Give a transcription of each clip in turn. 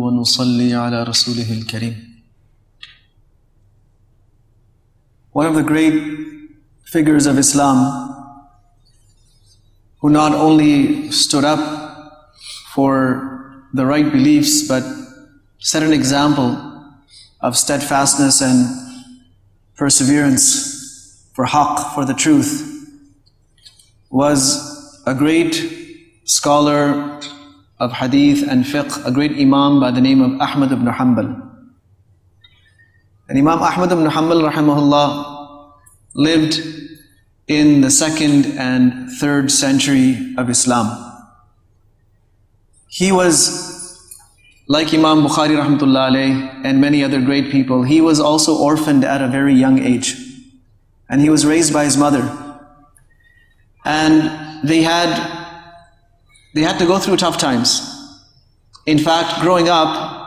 ونصلي على رسوله الكريم. One of the great figures of Islam who not only stood up for the right beliefs but set an example of steadfastness and perseverance for haqq, for the truth, was a great scholar of hadith and fiqh, a great imam by the name of Ahmad ibn Hanbal. And Imam Ahmad ibn Hanbal rahimahullah lived in the 2nd and 3rd century of Islam. He was, like Imam Bukhari rahmatullah alayh and many other great people, he was also orphaned at a very young age. And he was raised by his mother. And they had to go through tough times. In fact, growing up,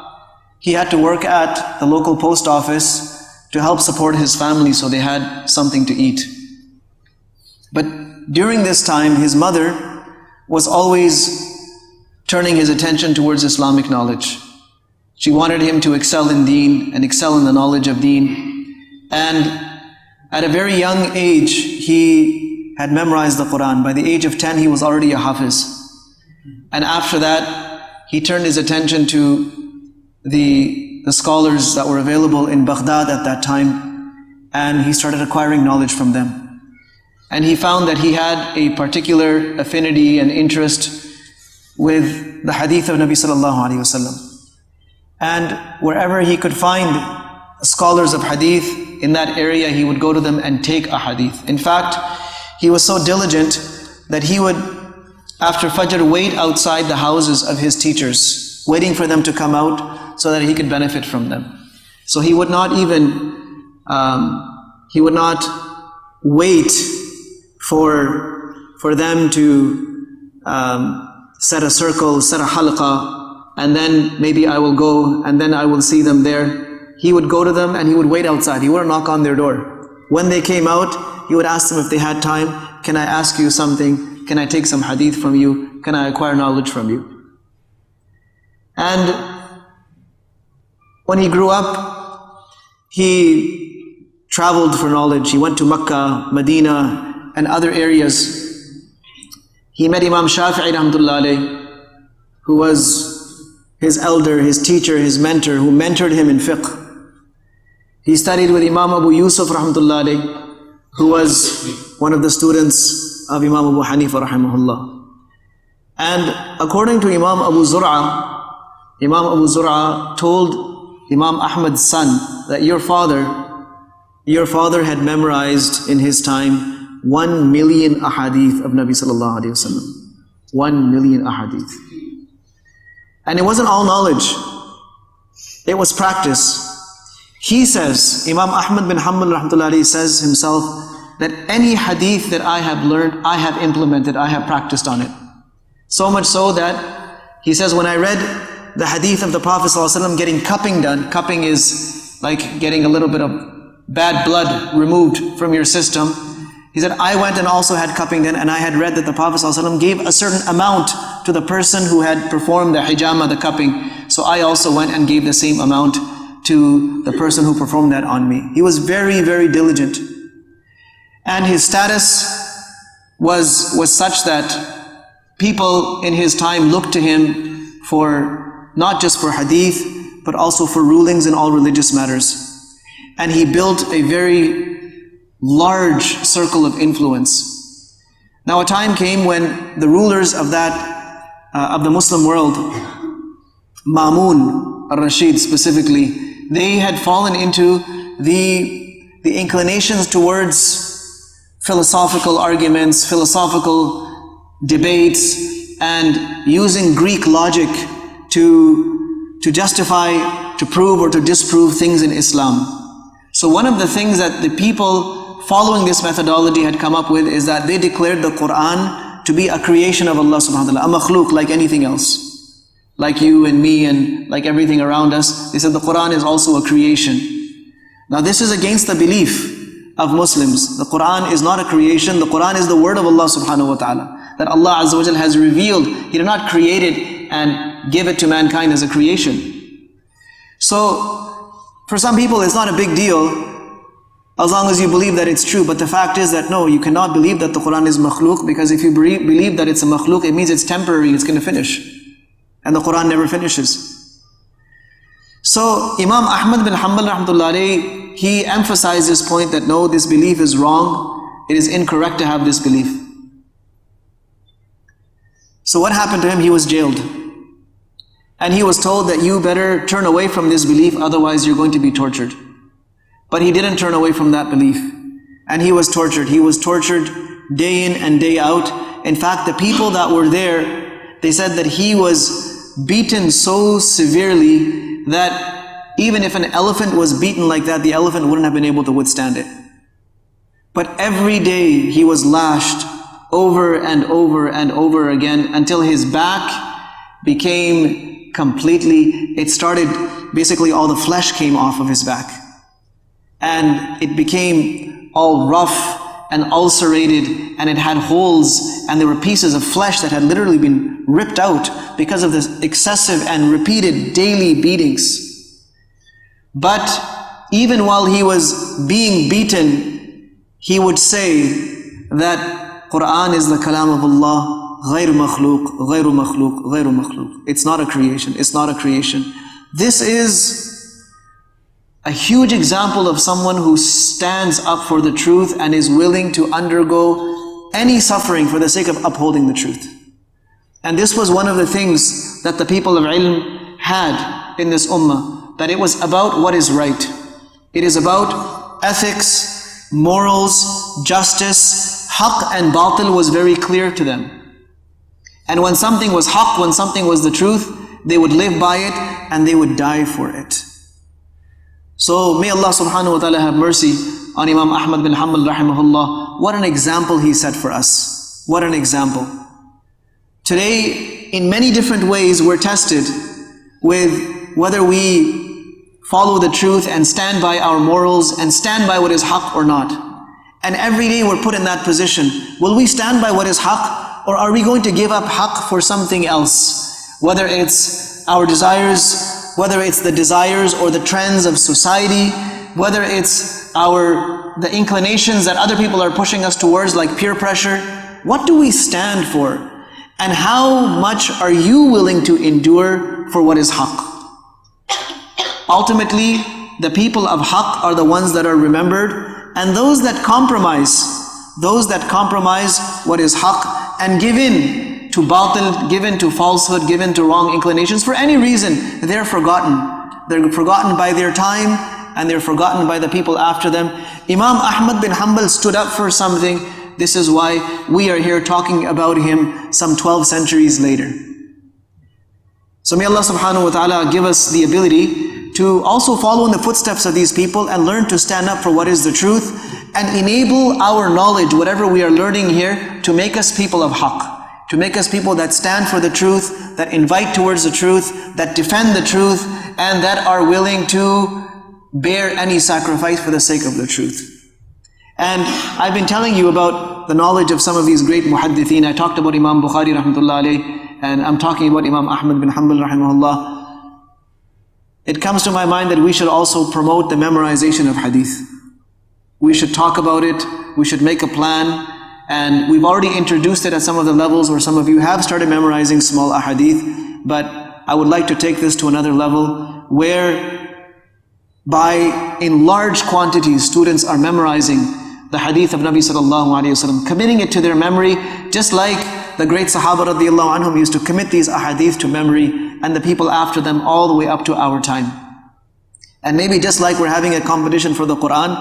he had to work at the local post office to help support his family so they had something to eat. But during this time, his mother was always turning his attention towards Islamic knowledge. She wanted him to excel in deen and excel in the knowledge of deen. And at a very young age, he had memorized the Quran. By the age of 10, he was already a hafiz. And after that, he turned his attention to the scholars that were available in Baghdad at that time, and he started acquiring knowledge from them. And he found that he had a particular affinity and interest with the hadith of Nabi sallallahu alaihi wasallam. And wherever he could find scholars of hadith in that area, he would go to them and take a hadith. In fact, he was so diligent that he would, after Fajr, wait outside the houses of his teachers, waiting for them to come out so that he could benefit from them. So he would not even, wait for them to set a circle, set a halqa, and then maybe I will go and then I will see them there. He would go to them and he would wait outside. He wouldn't knock on their door. When they came out, he would ask them if they had time, can I ask you something? Can I take some hadith from you? Can I acquire knowledge from you? And when he grew up, he traveled for knowledge. He went to Mecca, Medina, and other areas. He met Imam Shafi'i rahmatullah alayh, who was his elder, his teacher, his mentor, who mentored him in fiqh. He studied with Imam Abu Yusuf rahmatullah alayh, who was one of the students of Imam Abu Hanifa rahimahullah. And according to Imam Abu Zur'a told Imam Ahmad's son that your father had memorized in his time 1 million ahadith of Nabi sallallahu alayhi wasallam. 1 million ahadith. And it wasn't all knowledge. It was practice. He says, Imam Ahmad bin Hanbal rahmatullahi alayhi says himself, that any hadith that I have learned, I have implemented, I have practiced on it. So much so that he says, when I read the hadith of the Prophet ﷺ getting cupping done, cupping is like getting a little bit of bad blood removed from your system. He said, I went and also had cupping done, and I had read that the Prophet ﷺ gave a certain amount to the person who had performed the hijama, the cupping. So I also went and gave the same amount to the person who performed that on me. He was very, very diligent. And his status was such that people in his time looked to him for, not just for hadith, but also for rulings in all religious matters. And he built a very large circle of influence. Now a time came when the rulers of the Muslim world, Ma'mun al-Rashid specifically, they had fallen into the inclinations towards philosophical arguments, philosophical debates, and using Greek logic to justify, to prove or to disprove things in Islam. So one of the things that the people following this methodology had come up with is that they declared the Quran to be a creation of Allah subhanahu wa ta'ala, a makhluk like anything else. Like you and me and like everything around us. They said the Quran is also a creation. Now this is against the belief of Muslims. The Quran is not a creation. The Quran is the word of Allah subhanahu wa ta'ala, that Allah azza wa jal has revealed. He did not create it and give it to mankind as a creation. So, for some people it's not a big deal as long as you believe that it's true. But the fact is that no, you cannot believe that the Quran is makhluk, because if you believe that it's a makhluk, it means it's temporary, it's going to finish. And the Quran never finishes. So Imam Ahmad bin Hanbal rahmatullah alayhi, he emphasized this point that no, this belief is wrong, it is incorrect to have this belief. So what happened to him? He was jailed. And he was told that you better turn away from this belief, otherwise you're going to be tortured. But he didn't turn away from that belief. And he was tortured. He was tortured day in and day out. In fact, the people that were there, they said that he was beaten so severely that even if an elephant was beaten like that, the elephant wouldn't have been able to withstand it. But every day he was lashed over and over and over again until his back became completely, it started, basically all the flesh came off of his back. And it became all rough and ulcerated, and it had holes, and there were pieces of flesh that had literally been ripped out because of this excessive and repeated daily beatings. But even while he was being beaten, he would say that Quran is the kalam of Allah, غير مخلوق, غير مخلوق, غير مخلوق. It's not a creation, it's not a creation. This is a huge example of someone who stands up for the truth and is willing to undergo any suffering for the sake of upholding the truth. And this was one of the things that the people of ilm had in this ummah, that it was about what is right. It is about ethics, morals, justice. Haqq and batil was very clear to them. And when something was haqq, when something was the truth, they would live by it and they would die for it. So may Allah subhanahu wa ta'ala have mercy on Imam Ahmad bin Hanbal rahimahullah. What an example he set for us. What an example. Today, in many different ways, we're tested with whether we follow the truth and stand by our morals and stand by what is haqq or not. And every day we're put in that position. Will we stand by what is haqq, or are we going to give up haqq for something else? Whether it's our desires, whether it's the desires or the trends of society, whether it's the inclinations that other people are pushing us towards, like peer pressure. What do we stand for? And how much are you willing to endure for what is haqq? Ultimately, the people of haqq are the ones that are remembered, and those that compromise what is haqq and give in to batil, given to falsehood, given to wrong inclinations, for any reason, they're forgotten. They're forgotten by their time, and they're forgotten by the people after them. Imam Ahmad bin Hanbal stood up for something. This is why we are here talking about him some 12 centuries later. So may Allah subhanahu wa ta'ala give us the ability to also follow in the footsteps of these people and learn to stand up for what is the truth, and enable our knowledge, whatever we are learning here, to make us people of haqq. To make us people that stand for the truth, that invite towards the truth, that defend the truth, and that are willing to bear any sacrifice for the sake of the truth. And I've been telling you about the knowledge of some of these great muhaddithin. I talked about Imam Bukhari rahmatullah alayh, and I'm talking about Imam Ahmad bin Hanbal rahimahullah. It comes to my mind that we should also promote the memorization of hadith. We should talk about it, we should make a plan. And we've already introduced it at some of the levels where some of you have started memorizing small ahadith. But I would like to take this to another level where in large quantities students are memorizing the hadith of Nabi sallallahu alayhi wasallam, committing it to their memory, just like the great Sahaba radiallahu anhum used to commit these ahadith to memory, and the people after them all the way up to our time. And maybe just like we're having a competition for the Quran,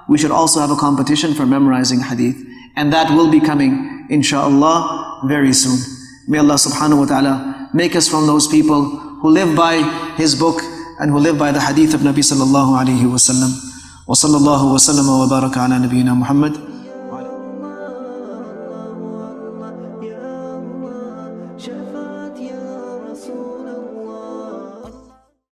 we should also have a competition for memorizing hadith. And that will be coming, inshaAllah, very soon. May Allah subhanahu wa ta'ala make us from those people who live by His book and who live by the hadith of Nabi sallallahu alayhi wa sallam. Wa sallallahu wa sallama wa baraka ala nabiyyina Muhammad.